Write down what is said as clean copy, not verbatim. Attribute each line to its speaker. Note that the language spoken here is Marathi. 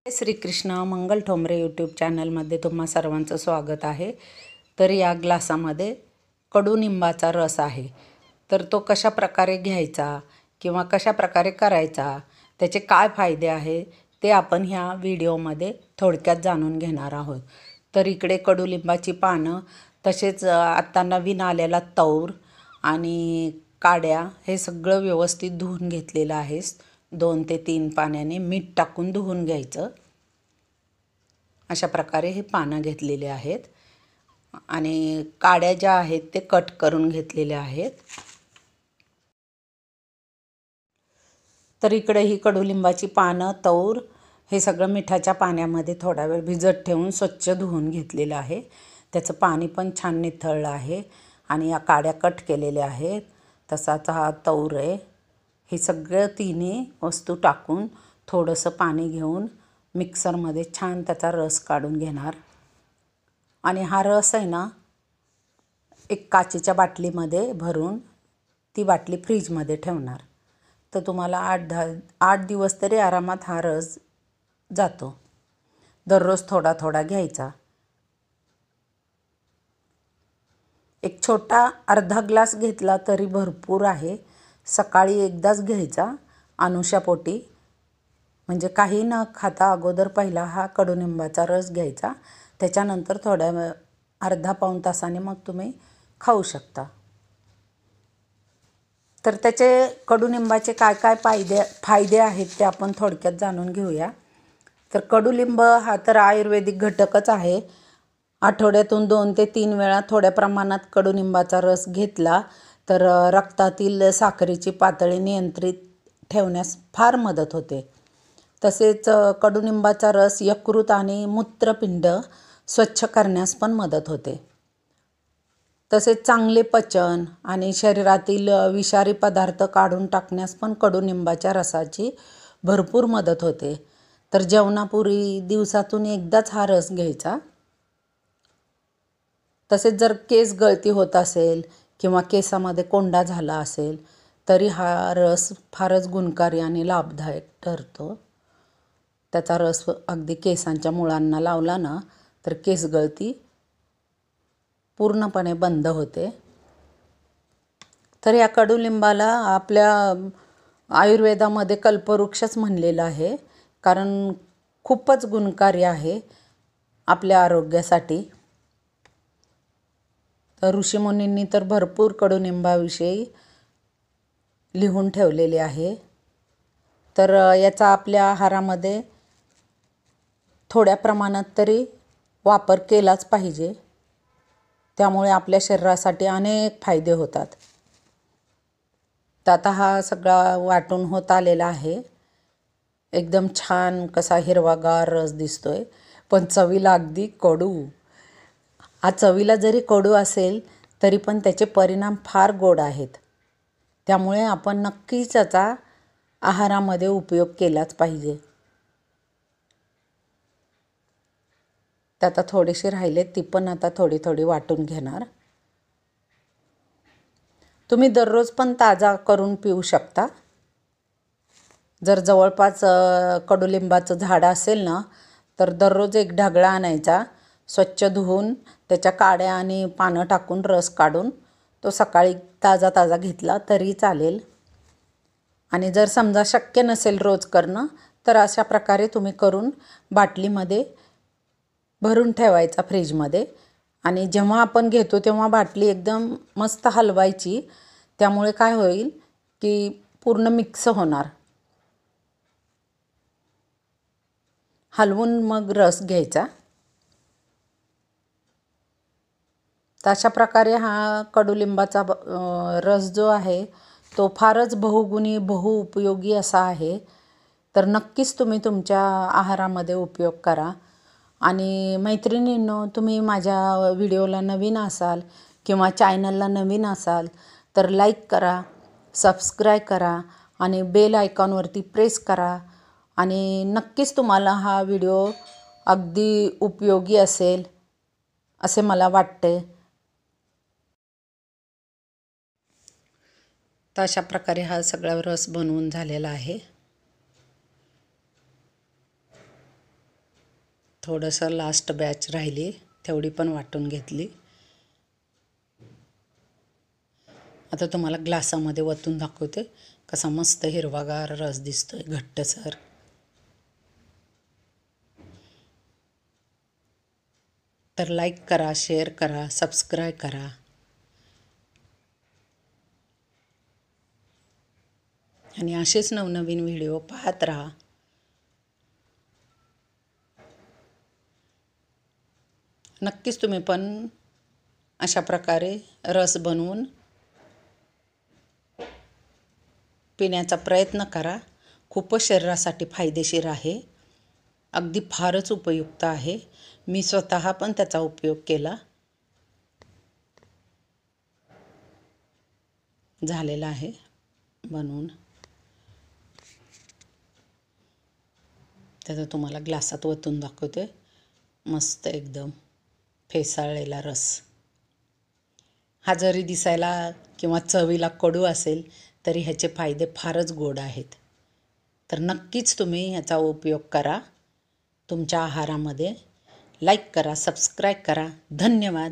Speaker 1: श्रीकृष्ण मंगल ठोंबरे यूट्यूब चॅनलमध्ये तुम्हा सर्वांचं स्वागत आहे। तर या ग्लासामध्ये कडुनिंबाचा रस आहे। तर तो कशा प्रकारे घ्यायचा किंवा कशा प्रकारे करायचा, त्याचे काय फायदे आहे ते आपण ह्या व्हिडिओमध्ये थोडक्यात जाणून घेणार आहोत। तर इकडे कडुलिंबाची पानं, तसेच आता नवीन आलेला तौर आणि काड्या हे सगळं व्यवस्थित धुवून घेतलेलं आहे। 2 ते 3 पाण्याने मीठ टाकून धुवून घ्यायचं। अशा प्रकारे हे पानं घेतलेले आहेत आणि काड्या ज्या आहेत ते कट करून घेतलेले आहेत। तर इकडे ही कडुलिंबाची पानं, तौर हे सगळं मिठाच्या पाण्यामध्ये थोडा वेळ भिजत ठेवून स्वच्छ धुवून घेतलेलं आहे। त्याचं पाणी पण छान निथळलं आहे आणि या काड्या कट केलेल्या आहेत। तसाच हा तौर आहे। हे सगळं तिन्ही वस्तू टाकून थोडंसं पाणी घेऊन मिक्सरमध्ये छान त्याचा रस काढून घेणार आणि हा रस आहे ना, एक काचेच्या बाटलीमध्ये भरून ती बाटली फ्रीजमध्ये ठेवणार। तर तुम्हाला 8 दिवस तरी आरामात हा रस जातो। दररोज थोडा थोडा घ्यायचा। एक छोटा अर्धा ग्लास घेतला तरी भरपूर आहे। सकाळी एकदाच घ्यायचा अनुशापोटी, म्हणजे काही न खाता अगोदर पहिला हा कडुनिंबाचा रस घ्यायचा, त्याच्यानंतर अर्धा पाऊण तासाने मग तुम्ही खाऊ शकता। तर त्याचे कडुनिंबाचे काय काय फायदे आहेत ते आपण थोडक्यात जाणून घेऊया। तर कडुलिंब हा तर आयुर्वेदिक घटकच आहे। आठवड्यातून 2 ते 3 वेळा थोड्या प्रमाणात कडुनिंबाचा रस घेतला तर रक्तातील साखरेची पातळी नियंत्रित ठेवण्यास फार मदत होते। तसेच कडुनिंबाचा रस यकृत आणि मूत्रपिंड स्वच्छ करण्यास पण मदत होते। तसेच चांगले पचन आणि शरीरातील विषारी पदार्थ काढून टाकण्यास पण कडुनिंबाच्या रसाची भरपूर मदत होते। तर जेवणापूर्वी दिवसातून एकदाच हा रस घ्यायचा। तसेच जर केस गळती होत असेल किंवा केसामध्ये कोंडा झाला असेल तरी हा रस फारच गुणकारी आणि लाभदायक ठरतो। त्याचा रस अगदी केसांच्या मुळांना लावला ना तर केस गळती पूर्णपणे बंद होते। तर या कडुलिंबाला आपल्या आयुर्वेदामध्ये कल्पवृक्षच म्हणलेलं आहे, कारण खूपच गुणकारी आहे आपल्या आरोग्यासाठी। तर ऋषीमुनींनी तर भरपूर कडुनिंबाविषयी लिहून ठेवलेले आहे। तर याचा आपल्या आहारामध्ये थोड्या प्रमाणात तरी वापर केलाच पाहिजे, त्यामुळे आपल्या शरीरासाठी अनेक फायदे होतात। तर आता हा सगळा वाटून होत आलेला आहे। एकदम छान कसा हिरवागार रस दिसतोय, पण चवीला अगदी कडू। हा चवीला जरी कडू असेल तरी पण त्याचे परिणाम फार गोड आहेत। त्यामुळे आपण नक्कीच याचा आहारामध्ये उपयोग केलाच पाहिजे। तर आता थोडीशी राहिले, ती पण आता थोडी थोडी वाटून घेणार। तुम्ही दररोज पण ताजा करून पिऊ शकता। जर जवळपास कडुलिंबाचं झाड असेल ना तर दररोज एक ढागळा आणायचा, स्वच्छ धुवून त्याच्या काड्या आणि पानं टाकून रस काढून तो सकाळी ताजा ताजा घेतला तरी चालेल। आणि जर समजा शक्य नसेल रोज करणं तर अशा प्रकारे तुम्ही करून बाटलीमध्ये भरून ठेवायचा फ्रीजमध्ये, आणि जेव्हा आपण घेतो तेव्हा बाटली एकदम मस्त हलवायची। त्यामुळे काय होईल की पूर्ण मिक्स होणार। हलवून मग रस घ्यायचा। तर अशा प्रकारे हा कडुलिंबाचा रस जो आहे तो फारच बहुगुणी बहुउपयोगी असा आहे। तर नक्कीच तुम्ही तुमच्या आहारामध्ये उपयोग करा। आणि मैत्रिणींनो, तुम्ही माझ्या व्हिडिओला नवीन असाल किंवा चॅनलला नवीन असाल तर लाईक करा, सबस्क्राईब करा आणि बेल आयकॉनवरती प्रेस करा। आणि नक्कीच तुम्हाला हा व्हिडिओ अगदी उपयोगी असेल असे मला वाटते। तर अशा प्रकारे हा सगळा रस बनवून झालेला आहे। थोडंसं लास्ट बॅच राहिली, तेवढी पण वाटून घेतली. आता तुम्हाला ग्लासामध्ये वतून दाखवते कसा मस्त हिरवागार रस दिसतोय, घट्टसर. तर लाईक करा, शेअर करा, सबस्क्राईब करा. आणि असेच नवनवीन व्हिडिओ पाहत राहा. नक्कीच तुम्ही पण अशा प्रकारे रस बनवून पिण्याचा प्रयत्न करा. खूपच शरीरासाठी फायदेशीर आहे, अगदी फारच उपयुक्त आहे. मी स्वतः पण त्याचा उपयोग केला. झालेला आहे बनवून. त्याचा तुम्हाला ग्लासात ओतून दाखवते. मस्त एकदम फेसाळलेला रस. हा जरी दिसायला किंवा चवीला कडू असेल तरी ह्याचे फायदे फारच गोड आहेत. तर नक्कीच तुम्ही ह्याचा उपयोग करा तुमच्या आहारामध्ये. लाईक करा, सबस्क्राईब करा. धन्यवाद.